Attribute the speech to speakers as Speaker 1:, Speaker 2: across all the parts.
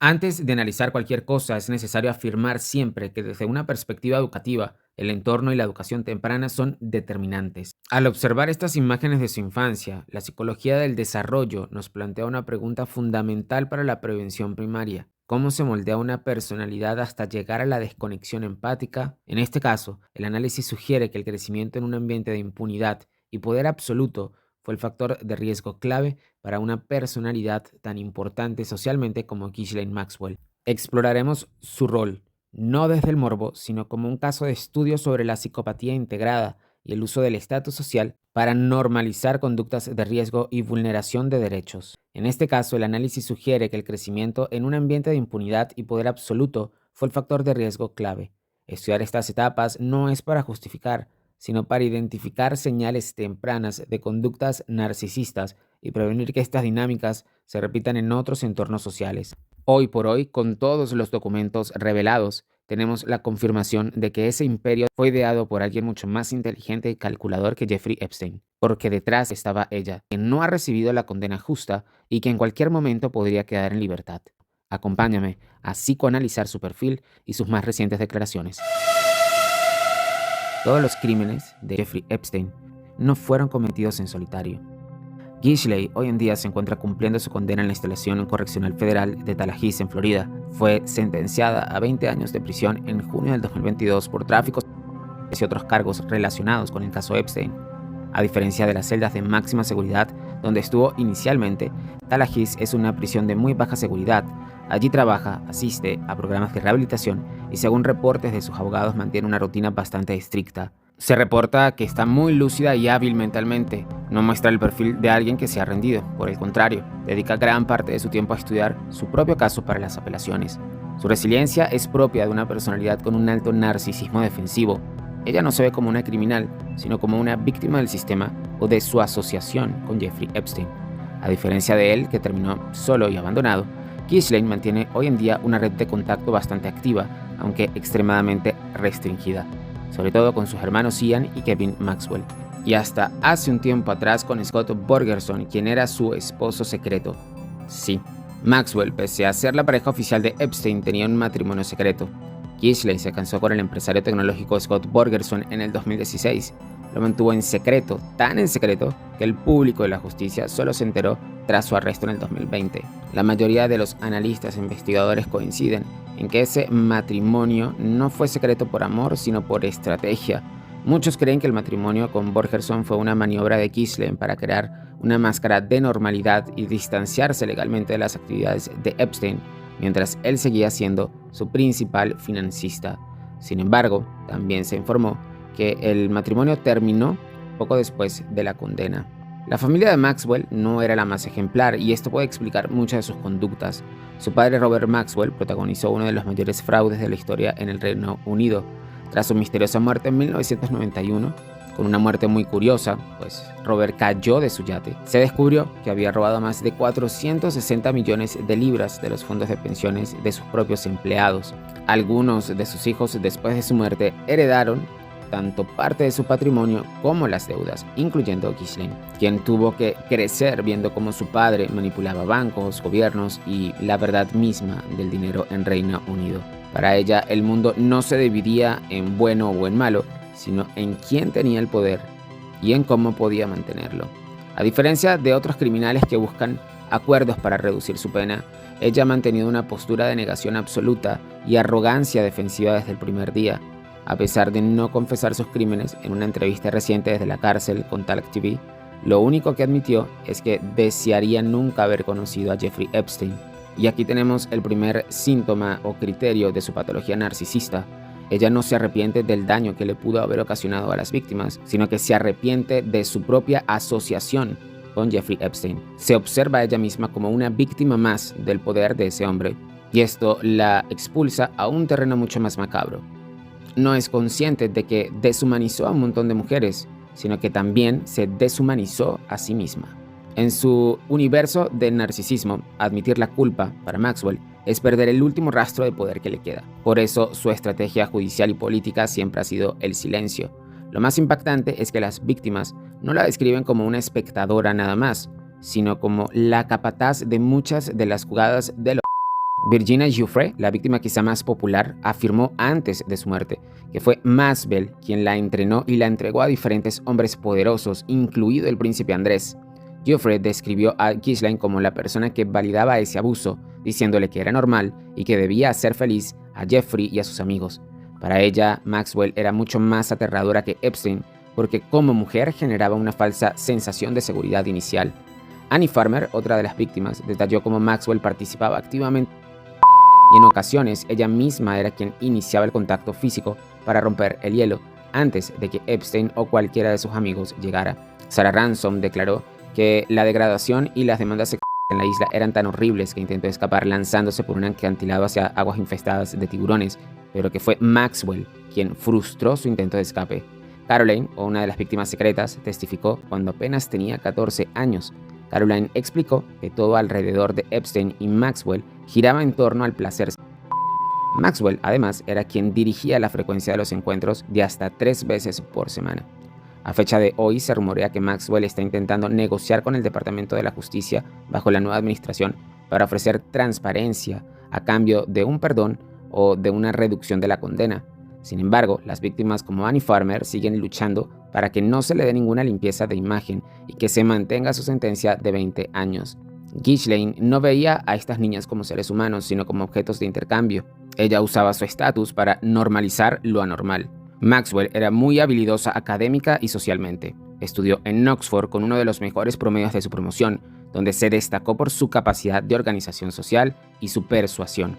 Speaker 1: Antes de analizar cualquier cosa, es necesario afirmar siempre que desde una perspectiva educativa, el entorno y la educación temprana son determinantes. Al observar estas imágenes de su infancia, la psicología del desarrollo nos plantea una pregunta fundamental para la prevención primaria. ¿Cómo se moldea una personalidad hasta llegar a la desconexión empática? En este caso, el análisis sugiere que el crecimiento en un ambiente de impunidad y poder absoluto fue el factor de riesgo clave para una personalidad tan importante socialmente como Ghislaine Maxwell. Exploraremos su rol, no desde el morbo, sino como un caso de estudio sobre la psicopatía integrada y el uso del estatus social para normalizar conductas de riesgo y vulneración de derechos. En este caso, el análisis sugiere que el crecimiento en un ambiente de impunidad y poder absoluto fue el factor de riesgo clave. Estudiar estas etapas no es para justificar, sino para identificar señales tempranas de conductas narcisistas y prevenir que estas dinámicas se repitan en otros entornos sociales. Hoy por hoy, con todos los documentos revelados, tenemos la confirmación de que ese imperio fue ideado por alguien mucho más inteligente y calculador que Jeffrey Epstein, porque detrás estaba ella, que no ha recibido la condena justa y que en cualquier momento podría quedar en libertad. Acompáñame a psicoanalizar su perfil y sus más recientes declaraciones. Todos los crímenes de Jeffrey Epstein no fueron cometidos en solitario. Ghislaine hoy en día se encuentra cumpliendo su condena en la instalación correccional federal de Tallahassee, en Florida. Fue sentenciada a 20 años de prisión en junio del 2022 por tráfico y otros cargos relacionados con el caso Epstein. A diferencia de las celdas de máxima seguridad donde estuvo inicialmente, Tallahassee es una prisión de muy baja seguridad. Allí trabaja, asiste a programas de rehabilitación y, según reportes de sus abogados, mantiene una rutina bastante estricta. Se reporta que está muy lúcida y hábil mentalmente. No muestra el perfil de alguien que se ha rendido. Por el contrario, dedica gran parte de su tiempo a estudiar su propio caso para las apelaciones. Su resiliencia es propia de una personalidad con un alto narcisismo defensivo. Ella no se ve como una criminal, sino como una víctima del sistema o de su asociación con Jeffrey Epstein. A diferencia de él, que terminó solo y abandonado, Ghislaine mantiene hoy en día una red de contacto bastante activa, aunque extremadamente restringida, sobre todo con sus hermanos Ian y Kevin Maxwell, y hasta hace un tiempo atrás con Scott Borgerson, quien era su esposo secreto. Sí, Maxwell, pese a ser la pareja oficial de Epstein, tenía un matrimonio secreto. Ghislaine se casó con el empresario tecnológico Scott Borgerson en el 2016. Lo mantuvo en secreto, tan en secreto, que el público y la justicia solo se enteró tras su arresto en el 2020. La mayoría de los analistas e investigadores coinciden en que ese matrimonio no fue secreto por amor, sino por estrategia. Muchos creen que el matrimonio con Borgerson fue una maniobra de Ghislaine para crear una máscara de normalidad y distanciarse legalmente de las actividades de Epstein, mientras él seguía siendo su principal financista. Sin embargo, también se informó que el matrimonio terminó poco después de la condena. La familia de Maxwell no era la más ejemplar y esto puede explicar muchas de sus conductas. Su padre Robert Maxwell protagonizó uno de los mayores fraudes de la historia en el Reino Unido. Tras su misteriosa muerte en 1991, con una muerte muy curiosa, pues Robert cayó de su yate, se descubrió que había robado más de 460 millones de libras de los fondos de pensiones de sus propios empleados. Algunos de sus hijos, después de su muerte, heredaron tanto parte de su patrimonio como las deudas, incluyendo Ghislaine, quien tuvo que crecer viendo cómo su padre manipulaba bancos, gobiernos y la verdad misma del dinero en Reino Unido. Para ella, el mundo no se dividía en bueno o en malo, sino en quién tenía el poder y en cómo podía mantenerlo. A diferencia de otros criminales que buscan acuerdos para reducir su pena, ella ha mantenido una postura de negación absoluta y arrogancia defensiva desde el primer día. A pesar de no confesar sus crímenes, en una entrevista reciente desde la cárcel con Talk TV, lo único que admitió es que desearía nunca haber conocido a Jeffrey Epstein. Y aquí tenemos el primer síntoma o criterio de su patología narcisista. Ella no se arrepiente del daño que le pudo haber ocasionado a las víctimas, sino que se arrepiente de su propia asociación con Jeffrey Epstein. Se observa a ella misma como una víctima más del poder de ese hombre, y esto la expulsa a un terreno mucho más macabro. No es consciente de que deshumanizó a un montón de mujeres, sino que también se deshumanizó a sí misma. En su universo de narcisismo, admitir la culpa para Maxwell es perder el último rastro de poder que le queda. Por eso, su estrategia judicial y política siempre ha sido el silencio. Lo más impactante es que las víctimas no la describen como una espectadora nada más, sino como la capataz de muchas de las jugadas de los Virginia Giuffre, la víctima quizá más popular, afirmó antes de su muerte que fue Maxwell quien la entrenó y la entregó a diferentes hombres poderosos, incluido el príncipe Andrés. Giuffre describió a Ghislaine como la persona que validaba ese abuso, diciéndole que era normal y que debía hacer feliz a Jeffrey y a sus amigos. Para ella, Maxwell era mucho más aterradora que Epstein, porque como mujer generaba una falsa sensación de seguridad inicial. Annie Farmer, otra de las víctimas, detalló cómo Maxwell participaba activamente y en ocasiones ella misma era quien iniciaba el contacto físico para romper el hielo antes de que Epstein o cualquiera de sus amigos llegara. Sarah Ransom declaró que la degradación y las demandas sexuales en la isla eran tan horribles que intentó escapar lanzándose por un acantilado hacia aguas infestadas de tiburones, pero que fue Maxwell quien frustró su intento de escape. Caroline, o una de las víctimas secretas, testificó cuando apenas tenía 14 años. Caroline explicó que todo alrededor de Epstein y Maxwell giraba en torno al placer. Maxwell, además, era quien dirigía la frecuencia de los encuentros de hasta 3 veces por semana. A fecha de hoy se rumorea que Maxwell está intentando negociar con el Departamento de la Justicia bajo la nueva administración para ofrecer transparencia a cambio de un perdón o de una reducción de la condena. Sin embargo, las víctimas como Annie Farmer siguen luchando para que no se le dé ninguna limpieza de imagen y que se mantenga su sentencia de 20 años. Ghislaine no veía a estas niñas como seres humanos, sino como objetos de intercambio. Ella usaba su estatus para normalizar lo anormal. Maxwell era muy habilidosa académica y socialmente. Estudió en Oxford con uno de los mejores promedios de su promoción, donde se destacó por su capacidad de organización social y su persuasión.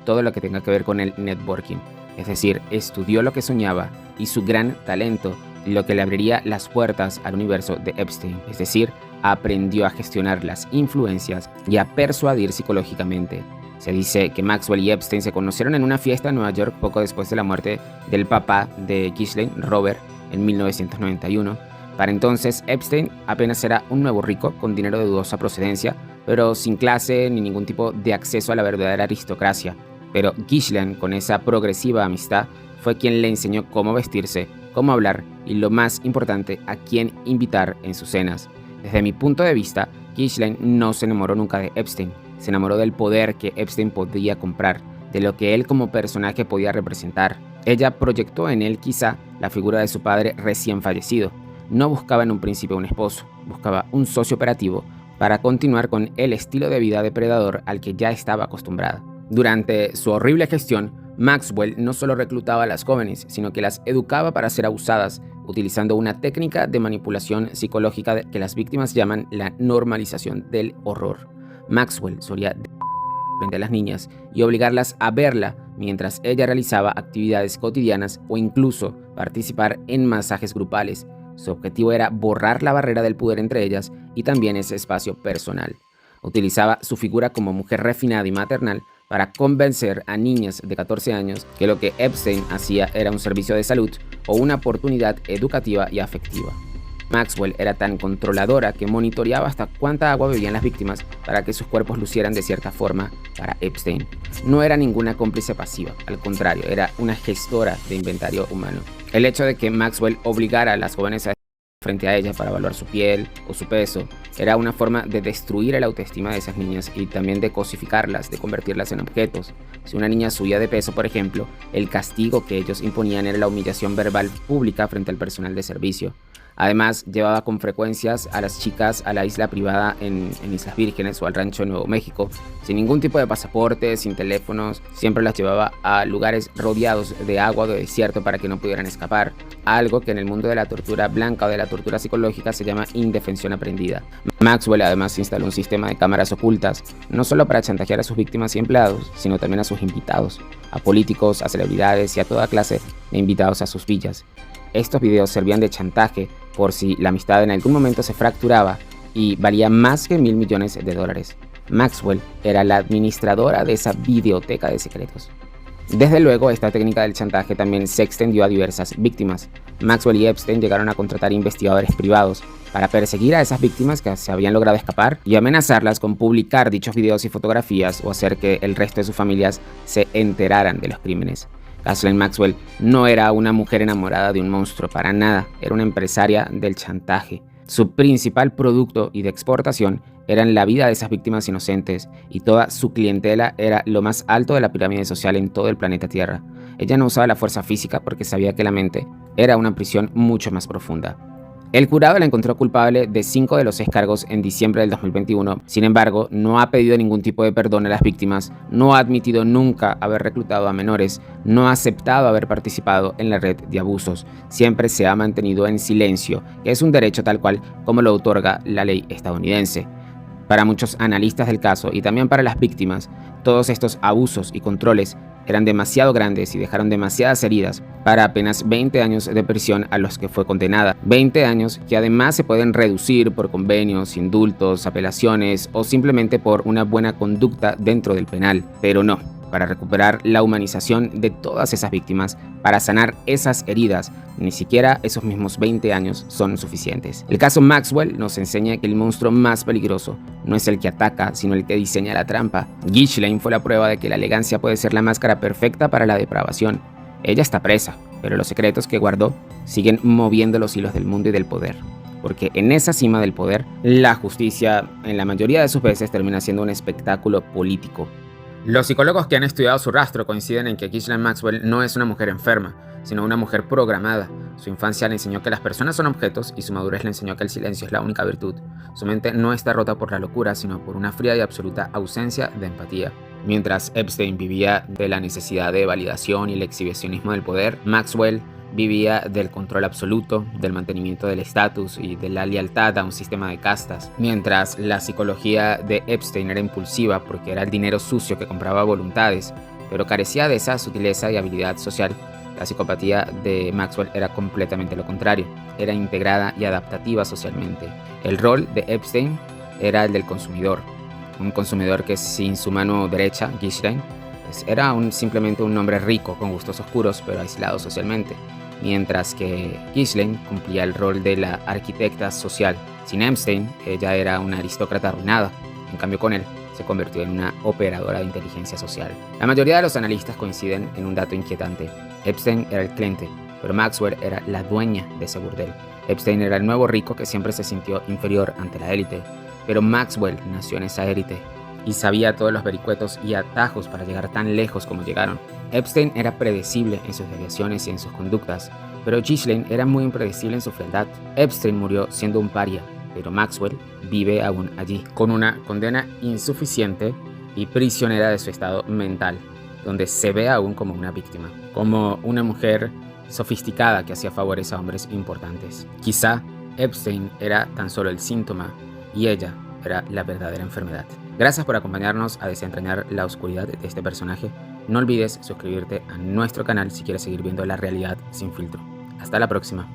Speaker 1: Todo lo que tenga que ver con el networking. Es decir, estudió lo que soñaba y su gran talento, lo que le abriría las puertas al universo de Epstein. Es decir, aprendió a gestionar las influencias y a persuadir psicológicamente. Se dice que Maxwell y Epstein se conocieron en una fiesta en Nueva York poco después de la muerte del papá de Ghislaine, Robert, en 1991. Para entonces, Epstein apenas era un nuevo rico con dinero de dudosa procedencia, pero sin clase ni ningún tipo de acceso a la verdadera aristocracia. Pero Ghislaine, con esa progresiva amistad, fue quien le enseñó cómo vestirse, cómo hablar y, lo más importante, a quién invitar en sus cenas. Desde mi punto de vista, Ghislaine no se enamoró nunca de Epstein. Se enamoró del poder que Epstein podía comprar, de lo que él como personaje podía representar. Ella proyectó en él quizá la figura de su padre recién fallecido. No buscaba en un principio un esposo, buscaba un socio operativo para continuar con el estilo de vida depredador al que ya estaba acostumbrada. Durante su horrible gestión, Maxwell no solo reclutaba a las jóvenes, sino que las educaba para ser abusadas, utilizando una técnica de manipulación psicológica que las víctimas llaman la normalización del horror. Maxwell solía frente a las niñas y obligarlas a verla mientras ella realizaba actividades cotidianas o incluso participar en masajes grupales. Su objetivo era borrar la barrera del poder entre ellas y también ese espacio personal. Utilizaba su figura como mujer refinada y maternal para convencer a niñas de 14 años que lo que Epstein hacía era un servicio de salud o una oportunidad educativa y afectiva. Maxwell era tan controladora que monitoreaba hasta cuánta agua bebían las víctimas para que sus cuerpos lucieran de cierta forma para Epstein. No era ninguna cómplice pasiva, al contrario, era una gestora de inventario humano. El hecho de que Maxwell obligara a las jóvenes a frente a ella para evaluar su piel o su peso era una forma de destruir el autoestima de esas niñas y también de cosificarlas, de convertirlas en objetos. Si una niña subía de peso, por ejemplo, el castigo que ellos imponían era la humillación verbal pública frente al personal de servicio. Además, llevaba con frecuencias a las chicas a la isla privada en Islas Vírgenes o al rancho de Nuevo México, sin ningún tipo de pasaporte, sin teléfonos. Siempre las llevaba a lugares rodeados de agua o de desierto para que no pudieran escapar, algo que en el mundo de la tortura blanca o de la tortura psicológica se llama indefensión aprendida. Maxwell además instaló un sistema de cámaras ocultas, no solo para chantajear a sus víctimas y empleados, sino también a sus invitados, a políticos, a celebridades y a toda clase de invitados a sus villas. Estos videos servían de chantaje por si la amistad en algún momento se fracturaba y valía más que $1.000 millones. Maxwell era la administradora de esa videoteca de secretos. Desde luego, esta técnica del chantaje también se extendió a diversas víctimas. Maxwell y Epstein llegaron a contratar investigadores privados para perseguir a esas víctimas que se habían logrado escapar y amenazarlas con publicar dichos videos y fotografías o hacer que el resto de sus familias se enteraran de los crímenes. Ghislaine Maxwell no era una mujer enamorada de un monstruo, para nada, era una empresaria del chantaje. Su principal producto y de exportación eran la vida de esas víctimas inocentes, y toda su clientela era lo más alto de la pirámide social en todo el planeta Tierra. Ella no usaba la fuerza física porque sabía que la mente era una prisión mucho más profunda. El jurado la encontró culpable de 5 de los 6 cargos en diciembre del 2021. Sin embargo, no ha pedido ningún tipo de perdón a las víctimas, no ha admitido nunca haber reclutado a menores, no ha aceptado haber participado en la red de abusos. Siempre se ha mantenido en silencio, que es un derecho tal cual como lo otorga la ley estadounidense. Para muchos analistas del caso y también para las víctimas, todos estos abusos y controles eran demasiado grandes y dejaron demasiadas heridas para apenas 20 años de prisión a los que fue condenada. 20 años que además se pueden reducir por convenios, indultos, apelaciones o simplemente por una buena conducta dentro del penal. Pero no, para recuperar la humanización de todas esas víctimas, para sanar esas heridas, ni siquiera esos mismos 20 años son suficientes. El caso Maxwell nos enseña que el monstruo más peligroso no es el que ataca, sino el que diseña la trampa. Ghislaine fue la prueba de que la elegancia puede ser la máscara perfecta para la depravación. Ella está presa, pero los secretos que guardó siguen moviendo los hilos del mundo y del poder. Porque en esa cima del poder, la justicia, en la mayoría de sus veces, termina siendo un espectáculo político. Los psicólogos que han estudiado su rastro coinciden en que Ghislaine Maxwell no es una mujer enferma, sino una mujer programada. Su infancia le enseñó que las personas son objetos y su madurez le enseñó que el silencio es la única virtud. Su mente no está rota por la locura, sino por una fría y absoluta ausencia de empatía. Mientras Epstein vivía de la necesidad de validación y el exhibicionismo del poder, Maxwell vivía del control absoluto, del mantenimiento del estatus y de la lealtad a un sistema de castas. Mientras la psicología de Epstein era impulsiva porque era el dinero sucio que compraba voluntades, pero carecía de esa sutileza y habilidad social, la psicopatía de Maxwell era completamente lo contrario. Era integrada y adaptativa socialmente. El rol de Epstein era el del consumidor. Un consumidor que sin su mano derecha, Ghislaine, era simplemente un hombre rico con gustos oscuros pero aislado socialmente, mientras que Ghislaine cumplía el rol de la arquitecta social. Sin Epstein, ella era una aristócrata arruinada. En cambio, con él, se convirtió en una operadora de inteligencia social. La mayoría de los analistas coinciden en un dato inquietante. Epstein era el cliente, pero Maxwell era la dueña de ese burdel. Epstein era el nuevo rico que siempre se sintió inferior ante la élite, pero Maxwell nació en esa élite y sabía todos los vericuetos y atajos para llegar tan lejos como llegaron. Epstein era predecible en sus deviaciones y en sus conductas, pero Ghislaine era muy impredecible en su fealdad. Epstein murió siendo un paria, pero Maxwell vive aún allí, con una condena insuficiente y prisionera de su estado mental, donde se ve aún como una víctima, como una mujer sofisticada que hacía favores a hombres importantes. Quizá Epstein era tan solo el síntoma y ella era la verdadera enfermedad. Gracias por acompañarnos a desentrañar la oscuridad de este personaje. No olvides suscribirte a nuestro canal si quieres seguir viendo la realidad sin filtro. Hasta la próxima.